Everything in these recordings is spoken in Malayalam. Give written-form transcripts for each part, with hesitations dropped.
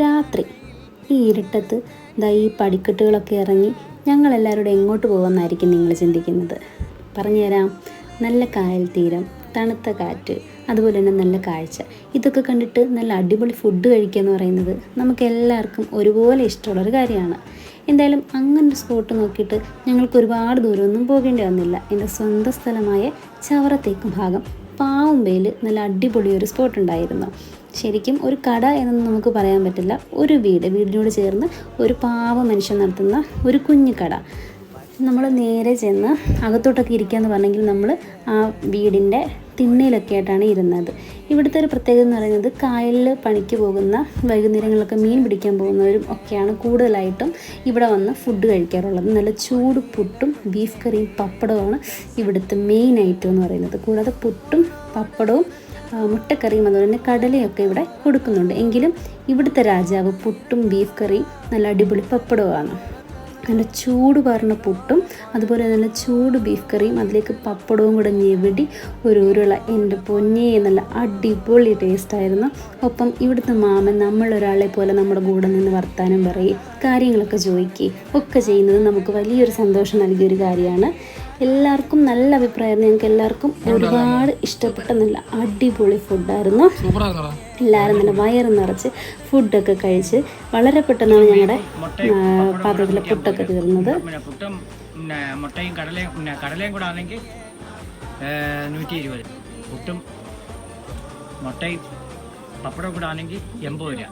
രാത്രി ഈ ഇരുട്ടത്ത് ഈ പടിക്കെട്ടുകളൊക്കെ ഇറങ്ങി ഞങ്ങളെല്ലാവരും എങ്ങോട്ട് പോകുമെന്നായിരിക്കും നിങ്ങൾ ചിന്തിക്കുന്നത്. പറഞ്ഞുതരാം. നല്ല കായൽ തീരം, തണുത്ത കാറ്റ്, അതുപോലെ തന്നെ നല്ല കാഴ്ച. ഇതൊക്കെ കണ്ടിട്ട് നല്ല അടിപൊളി ഫുഡ് കഴിക്കുക എന്ന് പറയുന്നത് നമുക്ക് എല്ലാവർക്കും ഒരുപോലെ ഇഷ്ടമുള്ളൊരു കാര്യമാണ്. എന്തായാലും അങ്ങനൊരു സ്പോട്ട് നോക്കിയിട്ട് ഞങ്ങൾക്ക് ഒരുപാട് ദൂരമൊന്നും പോകേണ്ടി വന്നില്ല. എൻ്റെ സ്വന്തം സ്ഥലമായ ചവറ തെക്ക് ഭാഗം പാവുമ്പയിൽ നല്ല അടിപൊളി ഒരു സ്പോട്ട് ഉണ്ടായിരുന്നു. ശരിക്കും ഒരു കട എന്നൊന്നും നമുക്ക് പറയാൻ പറ്റില്ല. ഒരു വീടിനോട് ചേർന്ന് ഒരു പാവ മനുഷ്യൻ നടത്തുന്ന ഒരു കുഞ്ഞു കട. നമ്മൾ നേരെ ചെന്ന് അകത്തോട്ടൊക്കെ ഇരിക്കുകയെന്ന് പറഞ്ഞെങ്കിൽ നമ്മൾ ആ വീടിൻ്റെ തിണ്ണയിലൊക്കെ ആയിട്ടാണ് ഇരുന്നത്. ഇവിടുത്തെ ഒരു പ്രത്യേകത എന്ന് പറയുന്നത് കായലിൽ പണിക്ക് പോകുന്ന വൈകുന്നേരങ്ങളിലൊക്കെ മീൻ പിടിക്കാൻ പോകുന്നവരും ഒക്കെയാണ് കൂടുതലായിട്ടും ഇവിടെ വന്ന് ഫുഡ് കഴിക്കാറുള്ളത്. നല്ല ചൂട് പുട്ടും ബീഫ് കറിയും പപ്പടവുമാണ് ഇവിടുത്തെ മെയിൻ ഐറ്റം എന്ന് പറയുന്നത്. കൂടാതെ പുട്ടും പപ്പടവും മുട്ടക്കറിയും അതുപോലെ തന്നെ കടലയൊക്കെ ഇവിടെ കൊടുക്കുന്നുണ്ട്. എങ്കിലും ഇവിടുത്തെ രാജാവ് പുട്ടും ബീഫ് കറിയും നല്ല അടിപൊളി പപ്പടവുമാണ്. നല്ല ചൂട് പറഞ്ഞ പുട്ടും അതുപോലെ നല്ല ചൂട് ബീഫ് കറിയും അതിലേക്ക് പപ്പടവും കൂടെ ഞെവിടി ഒരു ഉരുള. എൻ്റെ പൊന്നേ, നല്ല അടിപൊളി ടേസ്റ്റായിരുന്നു. ഒപ്പം ഇവിടുത്തെ മാമൻ നമ്മളൊരാളെ പോലെ നമ്മുടെ കൂടെ നിന്ന് വർത്താനം പറയും, കാര്യങ്ങളൊക്കെ ചോദിക്കുകയും ഒക്കെ ചെയ്യുന്നത് നമുക്ക് വലിയൊരു സന്തോഷം നൽകിയൊരു കാര്യമാണ്. എല്ലാവർക്കും നല്ല അഭിപ്രായമായിരുന്നു. ഞങ്ങൾക്ക് എല്ലാവർക്കും ഒരുപാട് ഇഷ്ടപ്പെട്ട നല്ല അടിപൊളി ഫുഡായിരുന്നു. എല്ലാവരും നല്ല വയറ് നിറച്ച് ഫുഡൊക്കെ കഴിച്ച് വളരെ പെട്ടെന്നാണ് ഞങ്ങളുടെ പാത്രത്തിലെ പുട്ടൊക്കെ തീർന്നത്. പുട്ടും മുട്ടയും കടലയും കൂടെ ആണെങ്കിൽ 120, പുട്ടും മുട്ടയും പപ്പടം കൂടെ ആണെങ്കിൽ 80 രൂപ.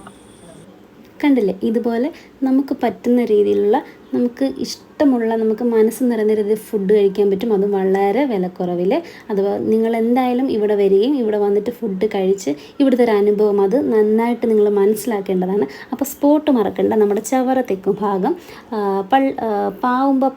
കണ്ടില്ലേ, ഇതുപോലെ നമുക്ക് പറ്റുന്ന രീതിയിലുള്ള, നമുക്ക് ഇഷ്ടമുള്ള, നമുക്ക് മനസ്സ് നിറഞ്ഞ രീതിയിൽ ഫുഡ് കഴിക്കാൻ പറ്റും. അതും വളരെ വിലക്കുറവിൽ. അഥവാ നിങ്ങൾ എന്തായാലും ഇവിടെ വരികയും ഇവിടെ വന്നിട്ട് ഫുഡ് കഴിച്ച് ഇവിടുത്തെ ഒരു അനുഭവം അത് നന്നായിട്ട് നിങ്ങൾ മനസ്സിലാക്കേണ്ടതാണ്. അപ്പോൾ സ്പോട്ട് മറക്കണ്ട. നമ്മുടെ ചവറ തെക്ക് ഭാഗം പാവുമ്പ